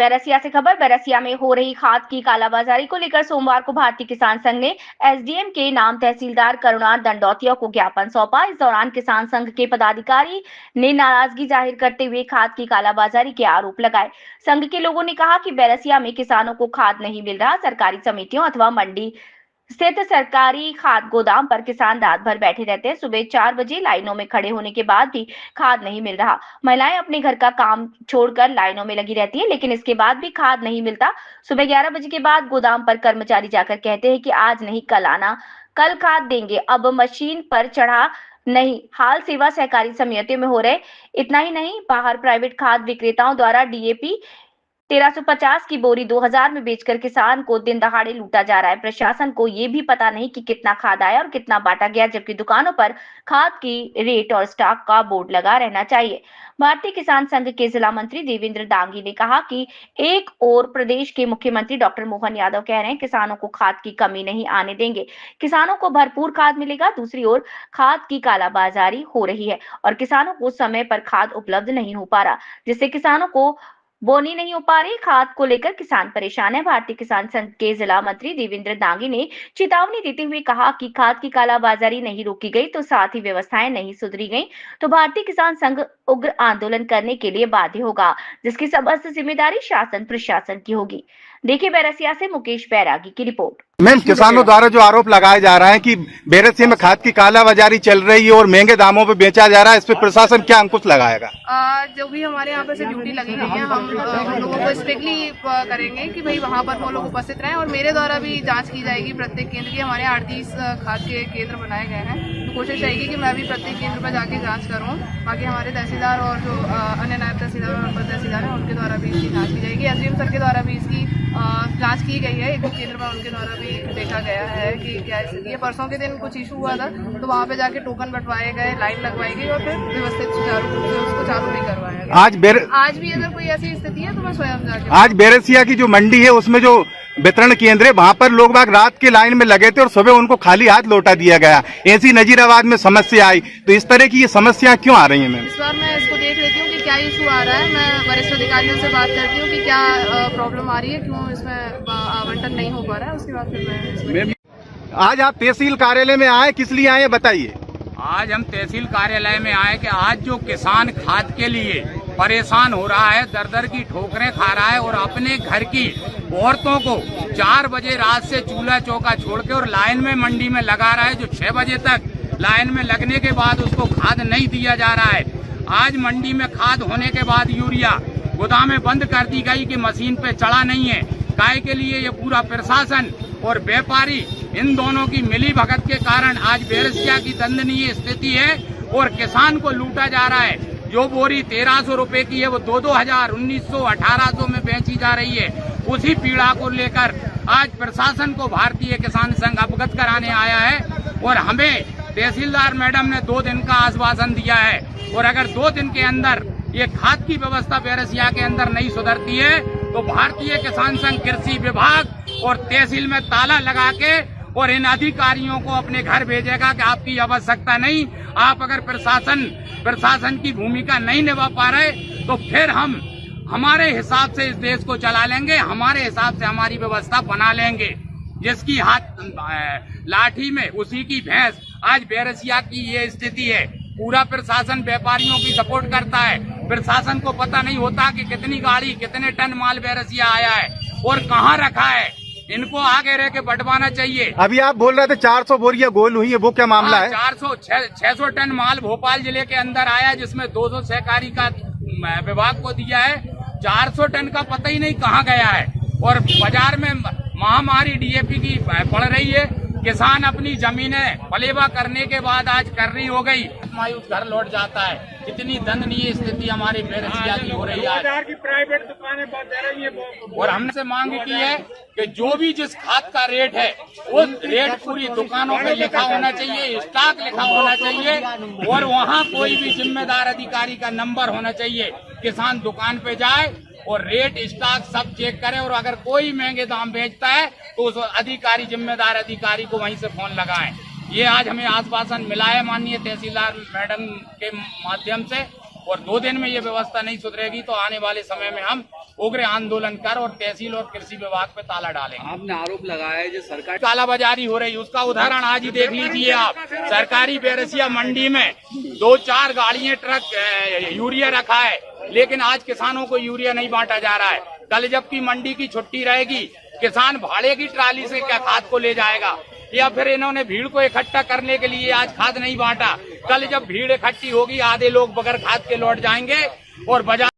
बैरसिया से खबर। बैरसिया में हो रही खाद की कालाबाजारी को लेकर सोमवार को भारतीय किसान संघ ने एसडीएम के नाम तहसीलदार करुणा दंडौतिया को ज्ञापन सौंपा। इस दौरान किसान संघ के पदाधिकारी ने नाराजगी जाहिर करते हुए खाद की कालाबाजारी के आरोप लगाए। संघ के लोगों ने कहा कि बैरसिया में किसानों को खाद नहीं मिल रहा। सरकारी समितियों अथवा मंडी स्थित सरकारी खाद गोदाम पर किसान रात भर बैठे रहते हैं। सुबह 4 बजे लाइनों में खड़े होने के बाद भी खाद नहीं मिल रहा। महिलाएं अपने घर का काम छोड़कर लाइनों में लगी रहती है, लेकिन इसके बाद भी खाद नहीं मिलता। सुबह 11 बजे के बाद गोदाम पर कर्मचारी जाकर कहते हैं कि आज नहीं कल आना, कल खाद देंगे। अब मशीन पर चढ़ा नहीं। हाल सेवा सहकारी समितियों में हो रहे। इतना ही नहीं, बाहर प्राइवेट खाद विक्रेताओं द्वारा डीएपी 1350 की बोरी 2000 में बेचकर किसान को दिन दहाड़े लूटा जा रहा है। प्रशासन को ये भी पता नहीं कि कितना खाद आया और कितना बांटा गया, जबकि दुकानों पर खाद की रेट और स्टॉक का बोर्ड लगा रहना चाहिए। भारतीय किसान संघ के जिला मंत्री देवेंद्र दांगी ने कहा कि एक और प्रदेश के मुख्यमंत्री डॉक्टर मोहन यादव कह रहे हैं किसानों को खाद की कमी नहीं आने देंगे, किसानों को भरपूर खाद मिलेगा। दूसरी ओर खाद की कालाबाजारी हो रही है और किसानों को समय पर खाद उपलब्ध नहीं हो पा रहा, जिससे किसानों को बोनी नहीं हो पा रही। खाद को लेकर किसान परेशान है। भारतीय किसान संघ के जिला मंत्री देवेंद्र दांगी ने चेतावनी देते हुए कहा कि खाद की कालाबाजारी नहीं रोकी गई तो साथ ही व्यवस्थाएं नहीं सुधरी गई तो भारतीय किसान संघ उग्र आंदोलन करने के लिए बाध्य होगा, जिसकी समस्त जिम्मेदारी शासन प्रशासन की होगी। देखिए बैरसिया से मुकेश बैरागी की रिपोर्ट। मैम, किसानों द्वारा जो आरोप लगाए जा रहे हैं कि बैरसिया में खाद की कालाबाजारी चल रही है और महंगे दामों पे बेचा जा रहा है, इस पे प्रशासन क्या अंकुश लगाएगा? जो भी हमारे यहाँ पे से ड्यूटी लगी गई है, हम लोगों को स्ट्रिक्टली करेंगे कि भाई वहाँ पर वो लोग उपस्थित रहें और मेरे द्वारा भी जांच की जाएगी प्रत्येक केंद्र की। हमारे 38 खाद के केंद्र बनाए गए हैं, तो कोशिश रहेगी कि मैं भी प्रत्येक केंद्र पर जाके जाँच करूँ। बाकी हमारे तहसीलदार और जो अन्य नायब तहसीलदार और अपर तहसीलदार हैं उनके द्वारा भी इसकी जाँच की जाएगी। एसडीएम सर के द्वारा भी इसकी जांच की गई है। एक केंद्र पर उनके द्वारा भी देखा गया है कि क्या स्थिति है। परसों के दिन कुछ इशू हुआ था तो वहाँ पे जाके टोकन बंटवाए गए, लाइन लगवाई गई और फिर व्यवस्थित सुचारू रूप से उसको चालू नहीं करवाया गया। आज भी अगर कोई ऐसी स्थिति है तो मैं स्वयं जाके आज बैरसिया की जो मंडी है उसमें जो वितरण केंद्र है वहाँ पर लोग बाग रात के लाइन में लगे थे और सुबह उनको खाली हाथ लौटा दिया गया। ऐसी नजीराबाद में समस्या आई, तो इस तरह की ये समस्या क्यों आ रही है? मैम, इस बार मैं इसको देख लेती हूँ कि क्या इशू आ रहा है। मैं वरिष्ठ अधिकारियों से बात करती हूँ कि क्या प्रॉब्लम आ रही है, क्यों इसमें आवंटन नहीं हो पा रहा है। उसके बाद फिर मैं आज आप तहसील कार्यालय में आए, किस लिए आए बताइए? आज हम तहसील कार्यालय में आए कि आज जो किसान खाद के लिए परेशान हो रहा है, दर दर की ठोकरें खा रहा है और अपने घर की औरतों को 4 बजे रात से चूल्हा चौका छोड़ के और लाइन में मंडी में लगा रहा है, जो 6 बजे तक लाइन में लगने के बाद उसको खाद नहीं दिया जा रहा है। आज मंडी में खाद होने के बाद यूरिया गोदामें बंद कर दी गई कि मशीन पे चढ़ा नहीं है। काय के लिए ये पूरा प्रशासन और व्यापारी इन दोनों की मिली भगत के कारण आज बैरसिया की दंदनीय स्थिति है और किसान को लूटा जा रहा है। जो बोरी 1300 रुपए की है वो 2000, 1900, 1800 में बेची जा रही है। उसी पीड़ा को लेकर आज प्रशासन को भारतीय किसान संघ अवगत कराने आया है और हमें तहसीलदार मैडम ने 2 दिन का आश्वासन दिया है और अगर 2 दिन के अंदर ये खाद की व्यवस्था बैरसिया के अंदर नहीं सुधरती है तो भारतीय किसान संघ कृषि विभाग और तहसील में ताला लगा के और इन अधिकारियों को अपने घर भेजेगा कि आपकी आवश्यकता नहीं। आप अगर प्रशासन की भूमिका नहीं निभा पा रहे तो फिर हम हमारे हिसाब से इस देश को चला लेंगे, हमारे हिसाब से हमारी व्यवस्था बना लेंगे। जिसकी हाथ लाठी में उसी की भैंस। आज बैरसिया की ये स्थिति है। पूरा प्रशासन व्यापारियों की सपोर्ट करता है। प्रशासन को पता नहीं होता कि कितनी गाड़ी कितने टन माल बैरसिया आया है और कहाँ रखा है। इनको आगे रह के बंटवाना चाहिए। अभी आप बोल रहे थे 400 बोरियां गोल हुई है, वो क्या मामला है? 600 टन माल भोपाल जिले के अंदर आया, जिसमें 200 सहकारी का विभाग को दिया है। 400 टन का पता ही नहीं कहाँ गया है और बाजार में महामारी डीएपी की पड़ रही है। किसान अपनी जमीनें पलेवा करने के बाद आज कर्री हो गई, मायूस घर लौट जाता है। इतनी दंदनीय स्थिति हमारी बैरसिया की हो रही है। प्राइवेट दुकानें बंद दे रही है और हमसे मांग की है कि जो भी जिस खाद का रेट है वो रेट पूरी दुकानों पे लिखा होना चाहिए, स्टॉक लिखा होना चाहिए और वहाँ कोई भी जिम्मेदार अधिकारी का नंबर होना चाहिए। किसान दुकान पे जाए और रेट स्टॉक सब चेक करे और अगर कोई महंगे दाम बेचता है तो उस अधिकारी जिम्मेदार अधिकारी को वहीं से फोन लगाएं। ये आज हमें आश्वासन मिला है माननीय तहसीलदार मैडम के माध्यम से और 2 दिन में ये व्यवस्था नहीं सुधरेगी तो आने वाले समय में हम उग्र आंदोलन कर और तहसील और कृषि विभाग पे ताला डालेंगे। आपने आरोप लगाया है जो सरकार कालाबाजारी हो रही, उसका उदाहरण आज ही देख लीजिए आप। सरकारी बैरसिया मंडी में 2-4 गाड़ियां ट्रक यूरिया रखा है, लेकिन आज किसानों को यूरिया नहीं बांटा जा रहा है। कल जबकि मंडी की छुट्टी रहेगी, किसान भाड़े की ट्राली से क्या खाद को ले जाएगा? या फिर इन्होंने भीड़ को इकट्ठा करने के लिए आज खाद नहीं बांटा। कल जब भीड़ इकट्ठी होगी, आधे लोग बगैर खाद के लौट जाएंगे और बाजार